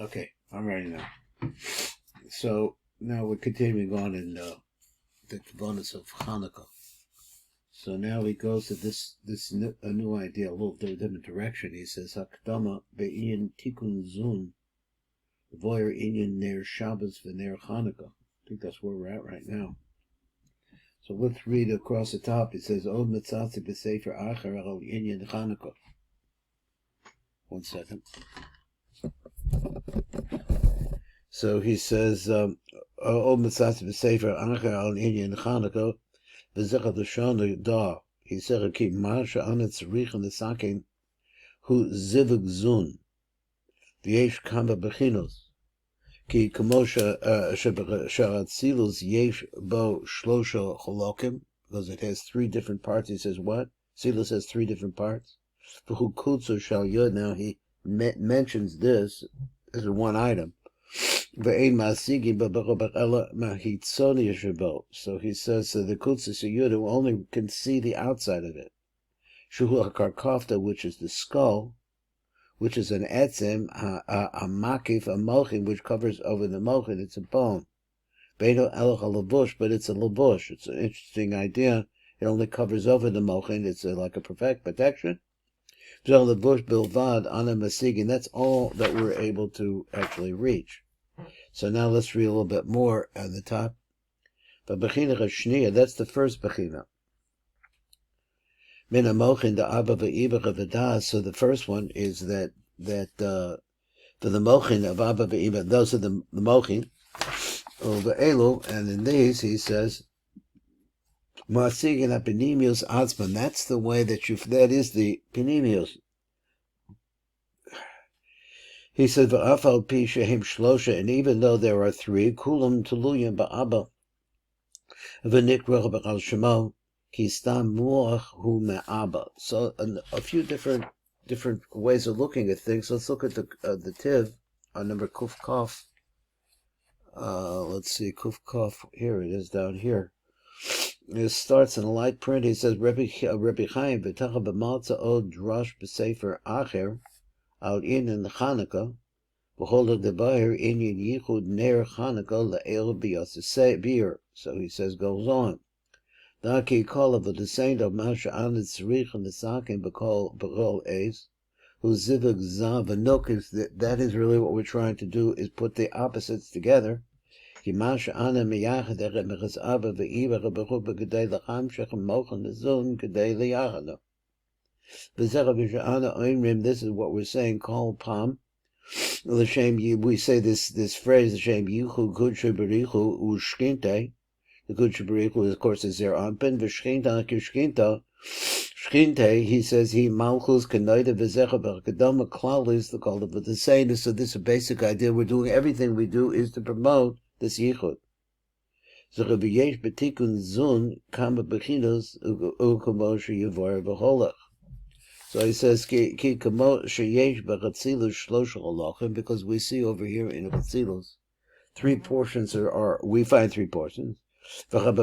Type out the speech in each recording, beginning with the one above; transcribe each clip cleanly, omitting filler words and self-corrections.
Okay, I'm ready now. So now we're continuing on in the Hakavanot of Chanukah. So now he goes to a new idea, a little different direction. He says Hakdama be'in Tikkun Zun voyer inyan ner Shabbos v'ner Chanukah. I think that's where we're at right now. So let's read across the top. It says Od Mitzatzi b'Sefer Acher al inyan Chanukah. 1 second. So he says, "O Mitzatzi b'Sefer Acher al inyan Chanukah v'Zechad L'Shon Da." He said, "Ki Marsha Anet Tzarich and the Sakin Hu Zivug Zun v'Yesh Kama Bechinos Ki Kamosha Sharatzilus Yesh Bo Shlosha Cholokim, because it has 3 different parts." He says what? Silus has 3 different parts. V'Hu Kutzu Shal Yod. Now he mentions this as one item. So he says the Kutzis Yud only can see the outside of it. Shuhu HaKarkofta, which is the skull, which is an etzem, a makif, a mochin, which covers over the mochin. It's a bone. Beino eloch lavush, but it's a lavush. It's an interesting idea. It only covers over the mochin. It's like a perfect protection. Lavush bilvad ana masigin. That's all that we're able to actually reach. So now let's read a little bit more at the top. But bechina chashniya, that's the first bechina. Min hamochin da abba ve'ibach v'das. So the first one is that for the mochin of abba ve'ibach, those are the mochin of the elu, and in these he says masigin apinimius atzman. That's the way that is the pinimius. He said, "V'afal pi shehem shlosha," and even though there are 3, kulam teluyim ba'abba, v'nikra b'al shemo, ki stam muach hu me'abba. So a few different ways of looking at things. Let's look at the tiv on number kuf kaf. Let's see, kuf kaf. Here it is down here. It starts in a light print. He says, Rabbi Chaim Vital b'malza od drash b'sefer acher al in Chanukah, behold the Bayer in YICHUD ner Chanukah le'el b'yaseh bir. So he says, goes on. Daki kol of the descent of Masha Anet Tzarich and the Sakin b'kol eis, who zivug zav v'nuk is that is really what we're trying to do, is put the opposites together. Ki Masha Anet miyachad echet mechas abba v'ibach b'chuk b'kedei l'cham shechem mochen l'zun kedei l'yachad. This is what we're saying. Call palm. We say this phrase, the Shem Yichu Kudsha Berichu Ushkinte. The Kudsha Berichu, of course, is there Anpin Vishkinta Kishkinta. Shkinte, he says he Malchus Kanoida Vizecha Berkadama Klalis, the call of the same. So this is a basic idea. We're doing everything we do is to promote this Yichud. So Rabbi Yesh Betikun Zun Kama Bechinos Ukamosh Yavor V'Holach. So he says, because we see over here in Chatzilus, 3 portions we find 3 portions. Okay,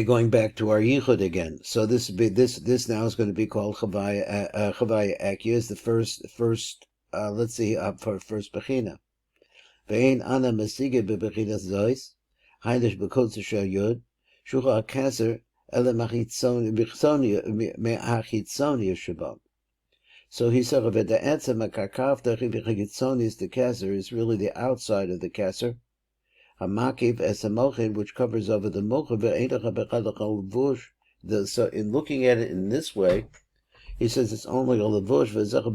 going back to our Yichud again. So this now is going to be called Chavaya Ekya, is the first let's see, for first Bechina. Ve'ein ana mesiga bebechinas zois, heinish bekotze shel yod, shucha akaser ele me'achitzonia shabam. So he said that the etzem akarkaf dechibichitzonia is the kaser, is really the outside of the kaser. Hamakiv es hamochin, which covers over the mochin, ve'eidach bechadach levush. So in looking at it in this way, he says it's only a levush v'zech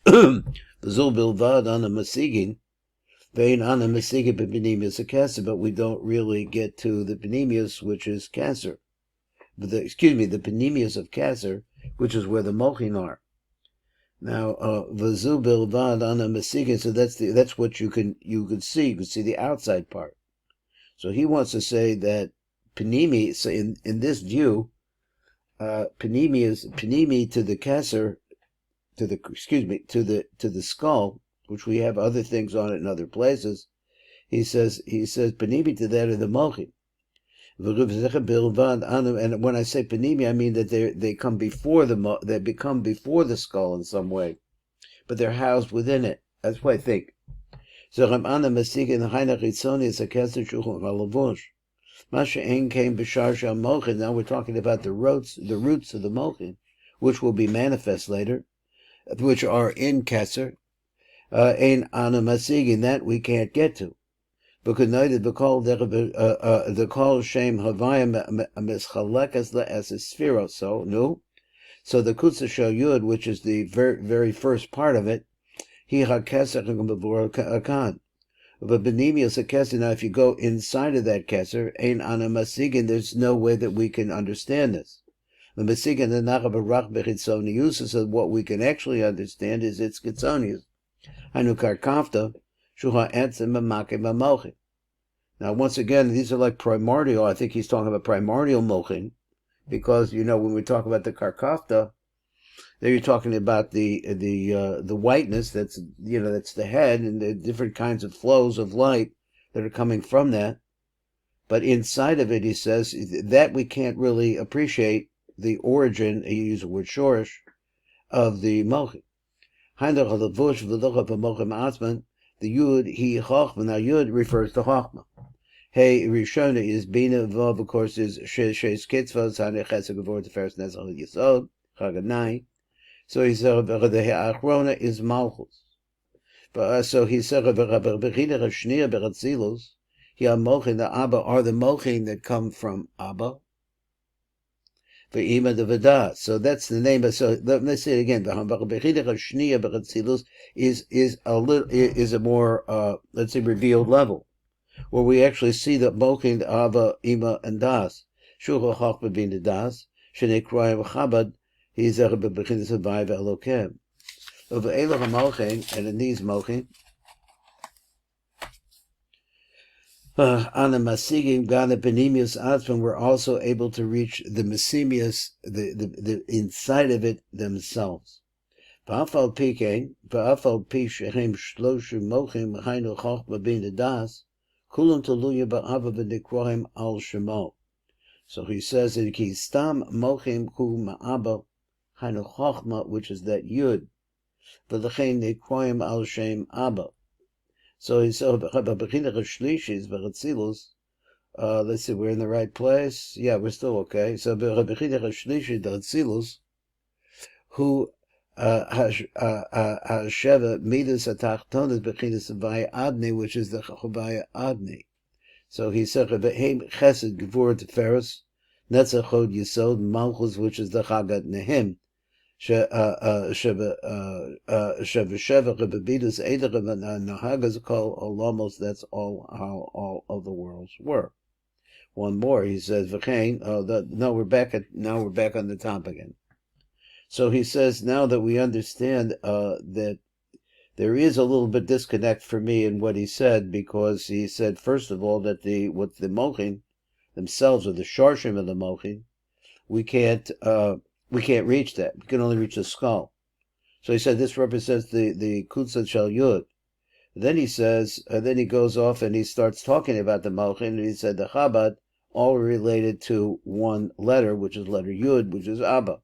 v'zul bilvad ana mesigin. But we don't really get to the penimius, which is cancer. The penimius of cancer, which is where the mochin are. Now, vazu bilvad ana mesigin. So that's what you can see. You can see the outside part. So he wants to say that penimi. So in this view, penimi to the cancer, to the skull, which we have other things on it in other places. He says, panimi to that of the mochin. And when I say panimi, I mean that they come before they become before the skull in some way, but they're housed within it. That's what I think. So Ramana Masikin Haina Ritzoni is a Kesser Shuchum Valavush. Masha Ein came Bashar Shal Mochin. Now we're talking about the roots of the Mochin, which will be manifest later, which are in Kesser. Ein Ana Masigin, that we can't get to. Because the call Shem Havaya Mischalekas as a Sphero. So, no. So the Kutsa Shal Yud, which is the very first part of it, Hi HaKesser B'Vor Akan. But Benimius a Kesser, now if you go inside of that Kesser, Ein Ana Masigin, there's no way that we can understand this. The Masigin, the Nachabarach Bechitzonius, so what we can actually understand is its Chitzonius. Chanukah Kafta, Shuha Etzem Mamake Mamochin. Now, once again, these are like primordial. I think he's talking about primordial mochin, because when we talk about the karkafta, there you're talking about the whiteness. That's that's the head and the different kinds of flows of light that are coming from that. But inside of it, he says that we can't really appreciate the origin. He used the word shorish of the mochin. The yud he chachma. Now yud refers to chachma. Hey, Rishona is Bina Vav, of course, is Shes Kitzvah, Sane Chesed Gevor, the first Nezach Yisod, Chaganai. So he said, the Achrona is Malchus. So he said, Bechina Rashnia Beratzilus, he are Mochin, the Abba, are the Mochin that come from Abba. Ve'ima the Veda. So that's the name. So let's say it again. Bechina Rashnia Beratzilus is a more, let's say, revealed level, where we actually see that Mochin, the Ava, Ima, and Das. Shulcha Chachma being the Das, Shnei Kroyim Chabad, he's a Bebechinas Havai Ve'elokem. Of Elah HaMochin, and in these Mochin, Ana Masigim, Gana Penimius Atzman, we're also able to reach the Mesimius, the inside of it themselves. Ba'afal Pikein, Ba'afal Pishem Shloshu Mochin, Hainu Chachma being the Das, Kulam Taluya Ba'ava V'Nikroim Al Shemo. So he says that Ki Stam Mochim Ku Ma'aba Hainu Chochma, which is that Yud, V'Lechein Nikroim Al Shem Abba. So he said B'Bechina Shlishis V'Ratzilus. Let's see, we're in the right place. Yeah, we're still okay. So B'Bechina Shlishis V'Ratzilus, who Hasheva Midas Atachtonas Bechinas Havaya Adni, which is the Havaya Adni. So he said Ve'hem Chesed Gevur Teferes Netzachod Yisod Malchus, which is the Chagat Nehim. Sheva Rebebidus Eiderem Nahagas Kol Olamos. That's all of the worlds were. One more, he says V'chein. No, we're back on the top again. So he says, now that we understand that there is a little bit disconnect for me in what he said, because he said, first of all, that the Mochin themselves, or the Sharshim of the Mochin, we can't reach that. We can only reach the skull. So he said this represents the Kutsa Shal Yud. Then he says, then he goes off and he starts talking about the Mochin, and he said the Chabad all related to one letter, which is letter Yud, which is Abba.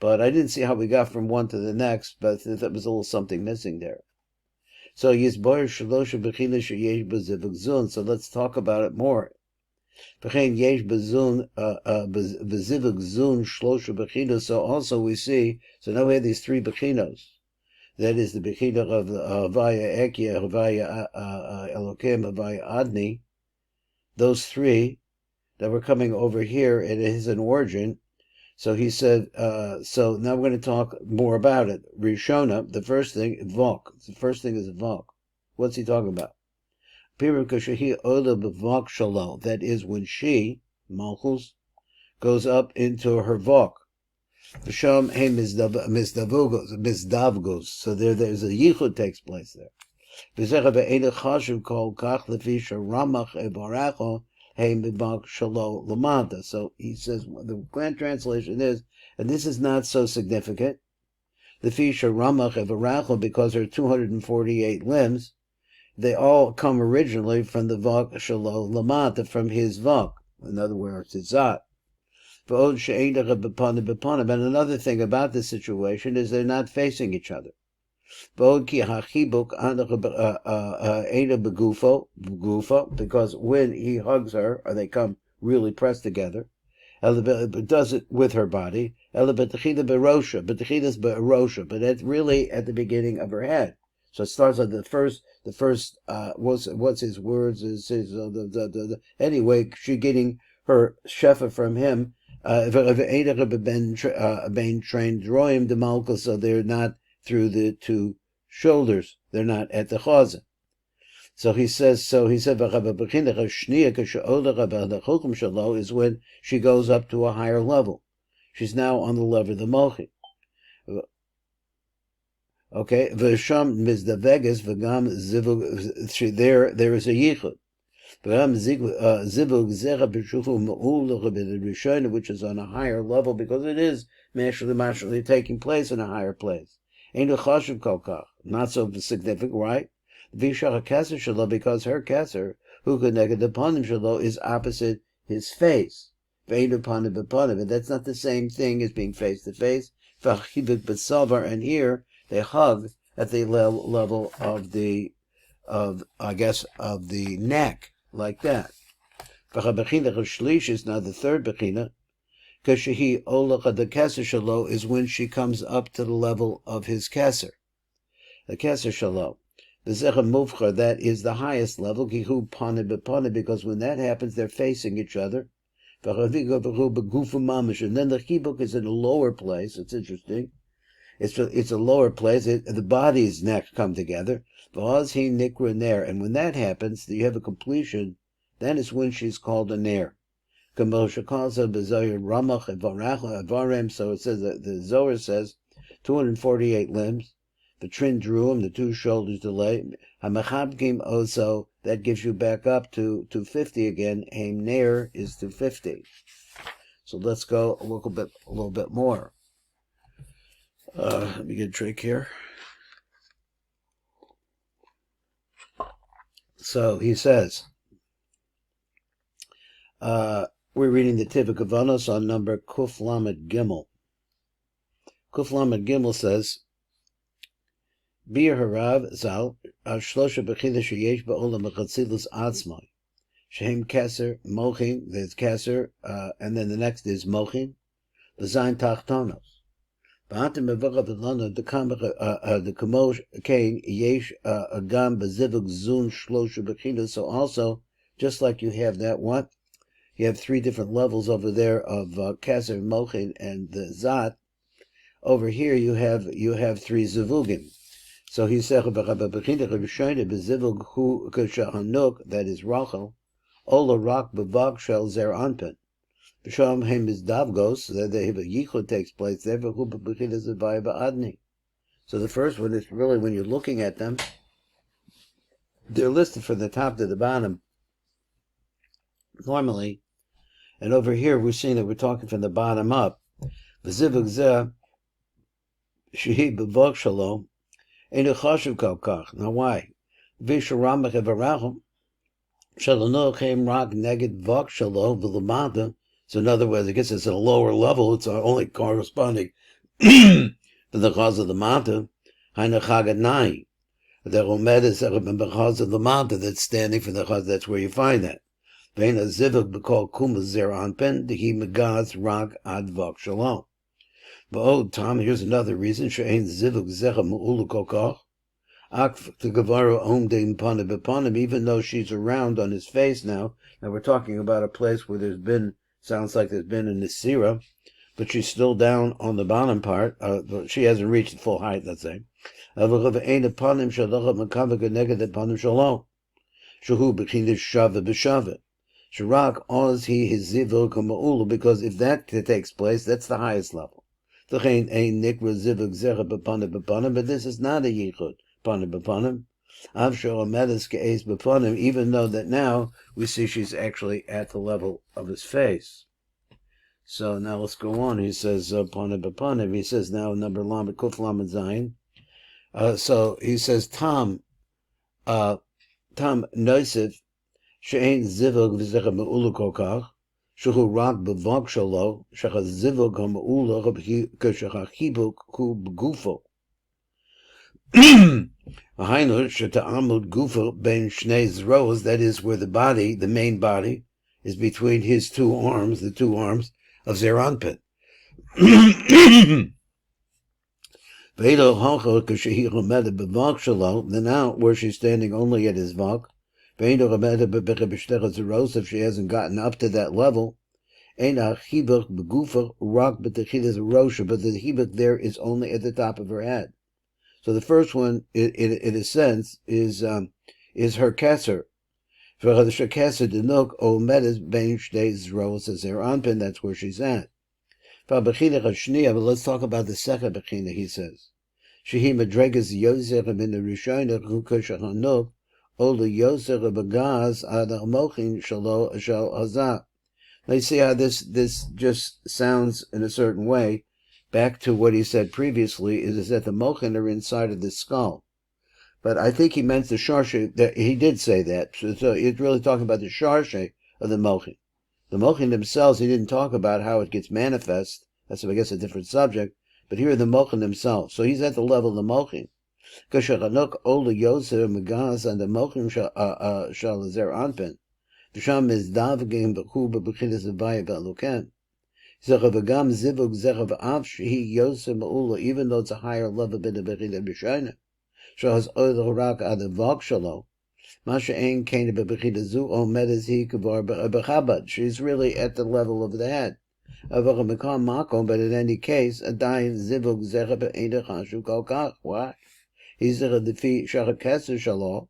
But I didn't see how we got from one to the next, but that was a little something missing there. So Yisboyer Shalosha Bechina Sheyesh B'Zivuk Zun. So let's talk about it more. B'chein Yesh B'Zun B'Zivuk Zun Shlosha Bechina. So also we see. So now we have these three Bechinos. That is the Bechina of Havaya Ekia, Havaya Elokim, Havaya Adni. Those three that were coming over here, it is an origin. So he said, so now we're going to talk more about it. Rishona, the first thing, Vok. The first thing is Vok. What's he talking about? That is when she, Malchus, goes up into her Vok. Mizdavgos. So there's a yichud takes place there. So he says, the grand translation is, and this is not so significant, the Fisha Ramach Evarachel, because there are 248 limbs, they all come originally from the Vok Shalo Lamata, from his Vok, In other words, it's Zat. And another thing about this situation is they're not facing each other. Because when he hugs her, or they come really pressed together, does it with her body, but it's really at the beginning of her head. So it starts on the first. What's his words? Anyway, she getting her shefa from him. So they're not through the two shoulders. They're not at the chazan. So he said, is when she goes up to a higher level. She's now on the level of the mochi. Okay, v'sham mizdaveges v'gam zivug. There is a yichud. V'gam zivug zera b'shufu ma'ul which is on a higher level because it is actually taking place in a higher place. Ain't a chashuv kolkach, not so significant, right? V'shach kasser shelo, because her kasser who connected upon him shelo is opposite his face. V'ain upon him, and that's not the same thing as being face to face. V'achivik b'savar, and here they hug at the level of the neck, like that. V'chabechina shlish is now the third bechina. Kashehi olacha the kasser shelo is when she comes up to the level of his kasser. The kasser shelo. The zecha mufchar, that is the highest level, kihu pane b'pane, because when that happens, they're facing each other. And then the chibuk is in a lower place. It's interesting. It's a lower place. The body's neck come together. And when that happens, you have a completion. Then is when she's called a ner. So it says that the Zohar says 248 limbs. The trin druim, the two shoulders delay. Hamachabkim also, that gives you back up to 250 again. Haim ner is 250. So let's go a little bit more. Let me get a drink here. So he says, we're reading the Tiv Hakavanot on number Kuf Lamed Gimel. Kuf Lamed Gimel says, Bir Harav Zal, Shlosha Bechina Sheyesh Ba'olam Mechatzilus Atzmai. Shehem Keser, Mochin, there's Keser, and then the next is Mochin, the Zayin Tachtonos. Ba'atim Mevachav Lana, the Kamosh Kain, Yesh Agam Bezivuk Zun Shlosha Bechina. So also, just like you have that one, you have three different levels over there of Keser, Mochin, and the Zat. Over here you have three Zivugim. So he said, that is Rachel, Ola Rak Bavak Shel Zer Anpin. B'sham Hem is Davgos, that the Yichud takes place there, so the first one is really, when you're looking at them, they're listed from the top to the bottom, normally, and over here we're seeing that we're talking from the bottom up. V'zivug Zeh, Shehi Bavak Shalom, now why? So in other words, I guess it's at a lower level, it's only corresponding to the cause of the mata. The Omed is the cause of the mata that's standing for the cause, that's where you find that. But oh, Tom, here's another reason. Even though she's around on his face now. Now we're talking about a place where sounds like there's been a Nisira, but she's still down on the bottom part. She hasn't reached full height, let's say. Shirak oz he his zivug ma'ulu, because if that takes place, that's the highest level. But this is not a yichud panim, even though that now we see she's actually at the level of his face. So now let's go on. He says panim. He says now number lamed kuf lamed zayin. So he says tam noisif she'ain zivug v'zecha me'ulu kokach. Shehu rak b'vog shalo, shechazivog ha'ma'ula k'shechachibuk hu b'gufo. Hainu sheta'amud gufo ben shnei zros, that is where the body, the main body, is between his two arms, the two arms of Zeranpin. Then now, where she's standing only at his vok, if she hasn't gotten up to that level, but the hibuk there is only at the top of her head. So the first one, in a sense, is her keser. That's where she's at. But let's talk about the second bechina, he says. Shehi madregas yoser min rishayna kukashanok ola yoser bagaz ad mochin shalo shal azah. Now you see how this just sounds in a certain way. Back to what he said previously, is that the mochin are inside of the skull. But I think he meant the sharshe, that he did say that. So he's really talking about the sharshe of the mochin. The mochin themselves, he didn't talk about how it gets manifest. That's, I guess, a different subject. But here are the mochin themselves. So he's at the level of the mochin. Kashanuk ola yoser megaz and the mochin shal zer anpen. V'sham is davgim b'chu b'bechinas avaya b'alukem. Zechavagam zivug zechav av shehi yoser ma'ula, even though it's a higher level b'in the bechina b'shayna. Shahaz oil rak ad vok shalo. Masha ein kena b'bechina zu omed as he kavar b'chabad. She's really at the level of the head. But in any case, adayin zivug zechav ein chashu kol kach. Why? He's the feet shachat keser shalo.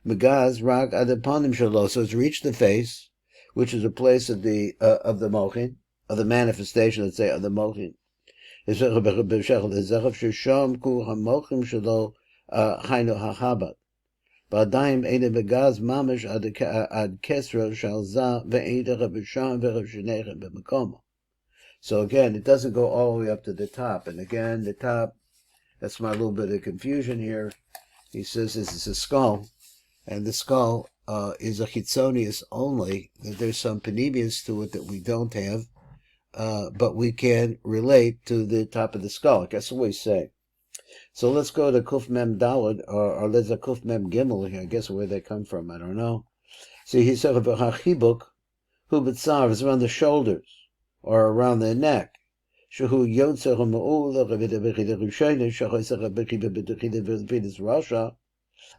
Megaz rak adaponim shalo. So it's reached the face, which is a place of the mochin, of the manifestation, let's say, of the mochin. It's the zechav shesham ku hamochim shalo hainu hachabad. Ba'adayin ein megaz mamish ad kesra shal za ve'eidach b'sham ve'rav shenechem b'mekomo. So again, it doesn't go all the way up to the top. And again, the top, that's my little bit of confusion here. He says this is a skull, and the skull is a chitzonius only. That there's some panemius to it that we don't have, but we can relate to the top of the skull. I guess what we say. So let's go to Kuf Mem Dalad, or there's a Kuf Mem Gimel here. I guess where they come from, I don't know. See, he said, V'chachibuk, hu b'tzar, is around the shoulders, or around the neck. Shehu yotzer ha'ma'ula v'vida b'chida rishayna shachosach ha'b'chida b'chida v'vidas rasha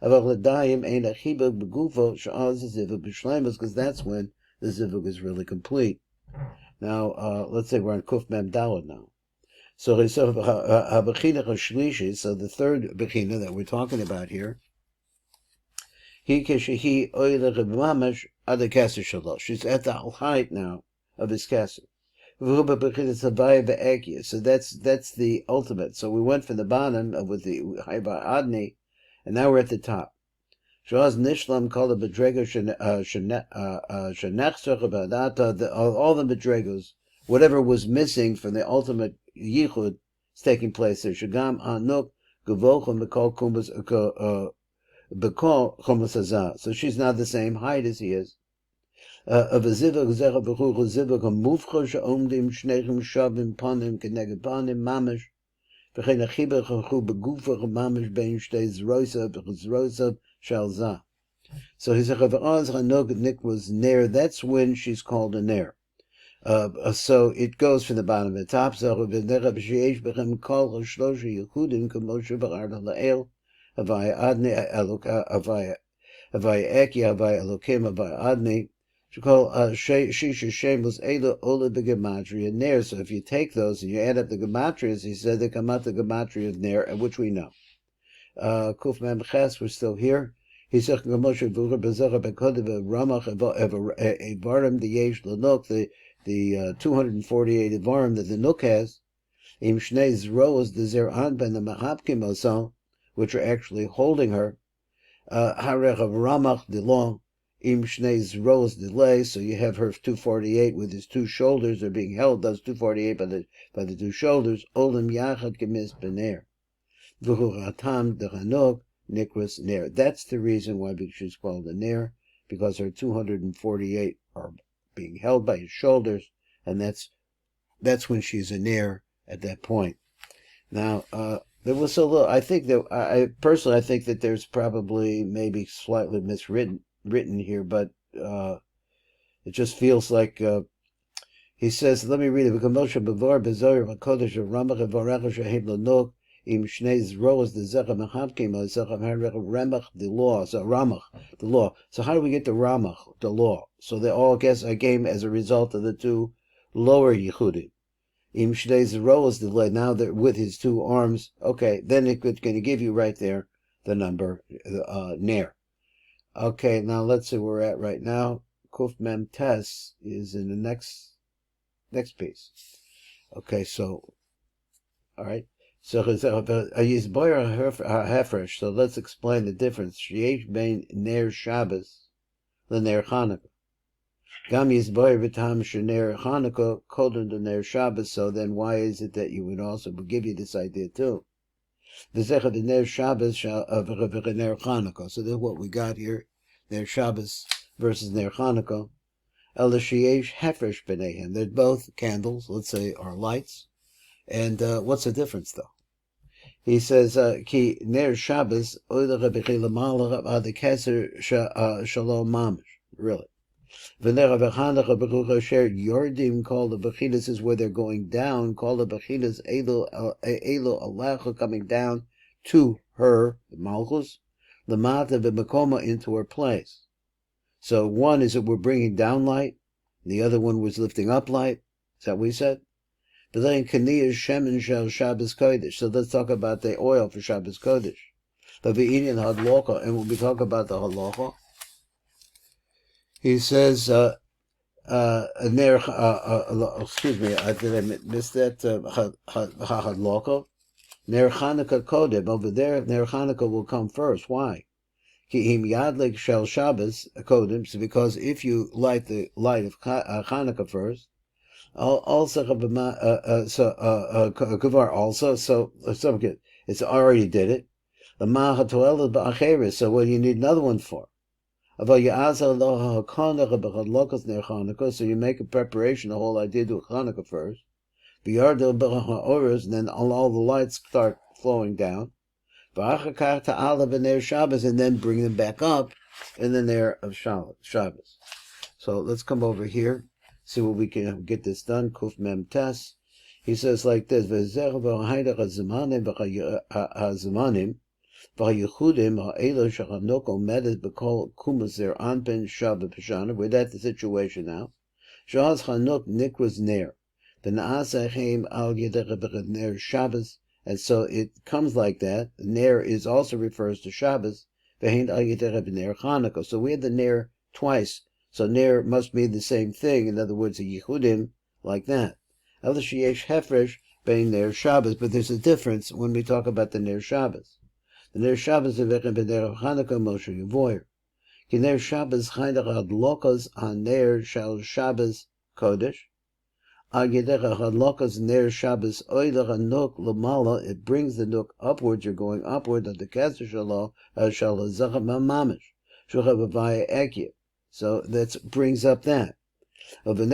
aval l'dayim ein ha'chibuk b'gufo sha'az zivug b'shleimus, because that's when the zivug is really complete. Now, let's say we're on Kuf Mem Dalad now. So ha'b'china ha'shlishi, so the third b'china that we're talking about here, he keshehi oilech b'mamash ad ha'keser shalo. She's at the height now of his keser. So that's the ultimate. So we went from the bottom with the Haiba Adni, and now we're at the top. All the madregos, whatever was missing from the ultimate yichud, is taking place there. Shagam anuk gavochim bekol kumas. So she's not the same height as he is. Of a zivug zera b'chuch zivug hamufcha she'omdim shneichim shavim panim keneged panim mamish v'chein achibah chachu begufa mamish bein shtei zroisav shal zah. So he said, Nik was ner. That's when she's called a ner. So it goes from the bottom to the top. So v'nerav bechem kol ha'shlosha yehudim k'moshe b'arda la'el havaya adni havaya eki havaya elokim havaya adni. Shisha Shem was Ela Ola the Gematria Ner. So if you take those and you add up the Gematrias, he said they come out the Gematria of Ner, which we know. Kuf Mem Ches, we're still here. He said Gamosha Vura Bezara Bekodev Ramach Evarim the Yesh Lanuk, the 248 Evarim that the Nuk has, Im Shnei Zroas the Zer Anben the Mahapkim Osan, which are actually holding her. Harech of Ramach the long. Im Shnei Zro's delay, so you have her 248 with his two shoulders are being held. Those 248 by the two shoulders. Olim Yachad Kemis Bener, V'Huratam Dechanok Nikras Ner. That's the reason why she's called a Ner, because her 248 are being held by his shoulders, and that's when she's a ner at that point. Now, there was a little. I think that I personally, I think that there's probably maybe slightly written here, but it just feels like he says. Let me read it. Im shnei zroas the zecha mechavkim or zecha remach the law. So ramach the law. So how do we get the ramach the law? So they all came as a result of the two lower yichudim. Im shnei zroas the law. Now they're with his two arms. Okay, then it's going to give you right there the number ner. Okay, now let's see where we're at right now. Kuf mem tes is in the next piece. Okay, so all right. So let's explain the difference. Sheyesh bein ner Shabbos lener Chanukah. Gam yizboyer v'tam shener Chanukah kodem to ner Shabbos. So then, why is it that you would also give you this idea too? V'zecha the ner Shabbos ner Chanukah. So that's what we got here: ner Shabbos versus ner Chanukah. El sheyesh hefresh b'neihem. They're both candles. Let's say are lights. And what's the difference though? He says, "Ki ner Shabbos oiler bechila malach ad keser shalom mamish." Really, v'ner v'chanach bechucha sher yordim called the bechilas is where they're going down. Called the bechilas elo alecha coming down to her the malchus, lamata v'mekoma into her place. So one is that we're bringing down light, and the other one was lifting up light. Is that what we said? But then Kaniyah Shemin Shel Shabbos Kodesh. So let's talk about the oil for Shabbos Kodesh. But we eat in Hadlocha, and when we talk about the Hadlocha, he says, excuse me, did I miss that? Hadlocha? Ner Chanukah Kodem. Over there, Ner Chanukah will come first. Why? Ki im Yadlik Shel Shabbos Kodem. So because if you light the light of Chanukah first, also Kavar also so it's already did it. The Mahatoel so what do you need another one for? So you make a preparation, the whole idea to Chanukah first. And then all the lights start flowing down. And then bring them back up in the Ner of Shabbos. So let's come over here. See what we can get this done. Kuf mem tes. He says like this: V'zer v'haydach hazmanim v'yichudim ha'elo shachanok omedet b'kol kumas zer anpen shabbat peshana. We're at the situation now. Shahaz chanok nikras ner. V'naasachem al yedech ner Shabbos. And so it comes like that. Ner is also refers to Shabbos. V'hein al yedech ner Chanukah. So we had the ner twice. So ner must mean the same thing. In other words, a yichudim like that. El sheyesh hefresh bein ner Shabbos, but there's a difference when we talk about the ner Shabbos. The ner Shabbos evechem b'ner Chanukah Moshe Yevoyer. Ki ner Shabbos chaydach hadlokas on ner shal Shabbos kodesh. Al yedech hadlokas ner Shabbos oilach anuk lamala. It brings the nuk upwards. You're going upward of the keser shalo shal zachem mamish shuchav v'vaya ekyev. So that brings up that. So this,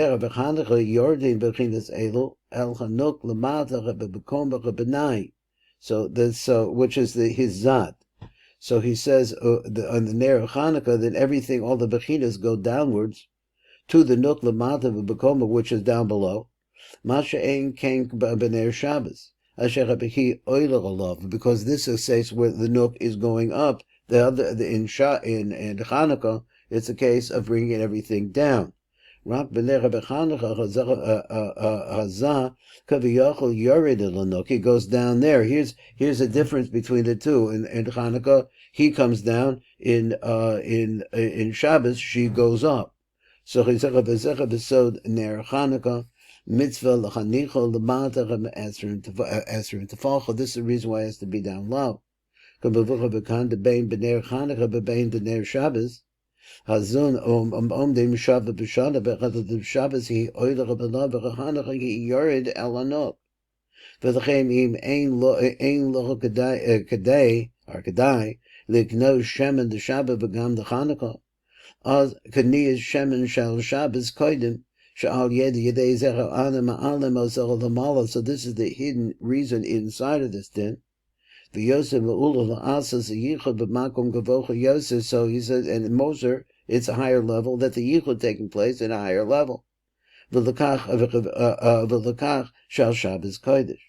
which is his zad. So he says on the Ner of Chanukah, then everything, all the bechinas go downwards to the nuk lamata v'bekoma, which is down below. Masha ein came b'ner Shabbos. Because this is says where the nuk is going up. The other in Chanukah, it's a case of bringing everything down. He goes down there. Here's a difference between the two. In Chanukah, he comes down. In Shabbos, she goes up. So ner Chanukah mitzvah l'chanicho l'matachem esrim tefalcha. This is the reason why it has to be down low. Hazun omdim Shabbat b'shana b'chad Shabbos he oilach b'lav b'chanach he yored elanot. V'lechem im ein lo kadai likno shemen the Shabbat v'gam the Chanukah. Az Kaniyas Shemen Shal Shabbos Koidim Sha'al Yedi Yedei Zecha Ana Ma'alim Ozel Lamala. So this is the hidden reason inside of this din. The Yosef La'ula La'asas Yichud B'Makom Gavocha Yosef. So he says, and in Moser, it's a higher level, that the Yichud taking place in a higher level. V'lekach Shal Shabbos Kodesh.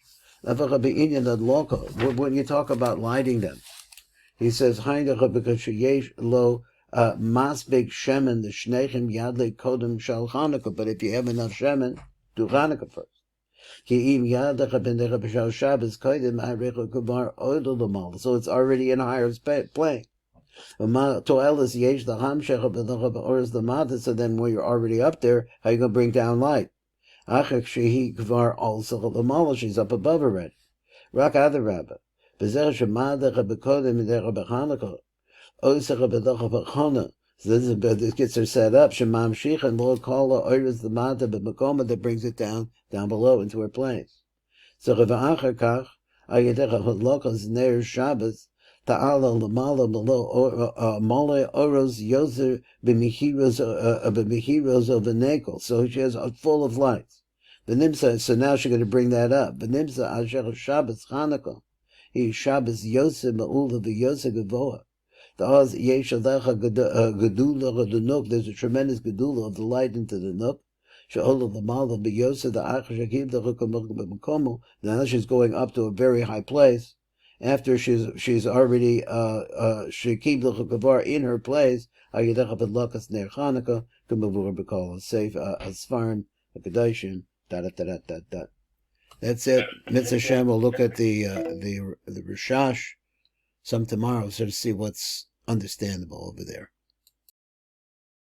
When you talk about lighting them, he says, lo masbek shemen the shnechem yadle kodem shal Chanukah. But if you have enough shemen, do Chanukah first. Ki im yadecha b'necha b'shal Shabbos kodim arecha kuvar oidol l'mal. So it's already in a higher plane. To'elas yesh the hamshecha b'necha b'oros l'mata. So then when you're already up there, how are you going to bring down light? Achak shehi kvar also l'mal. She's up above already. Rak other rabba. B'zeh shemadecha b'kodem b'necha b'Chanukah. So this gets her set up. Shemam Shich and Lord Kala Oiras the Mata B'Makoma that brings it down below into her place. So Reva'achar Kach Ayedecha Hodlokas Ner Shabbos Ta'ala Lamala Below Mole Oros Yoser B'Mechiros of the Nekel. So she has full of lights. V'nimsa. So now she's going to bring that up. V'nimsa Asher Shabbos Chanukah. He Shabbos Yosef Ma'ula V'Yosef Gavoa. There's a tremendous gedula of the light into the nook. Now she's going up to a very high place. After she's already in her place. That's it. Mitzvah Shem will look at the Rishash some tomorrow, so to see what's understandable over there.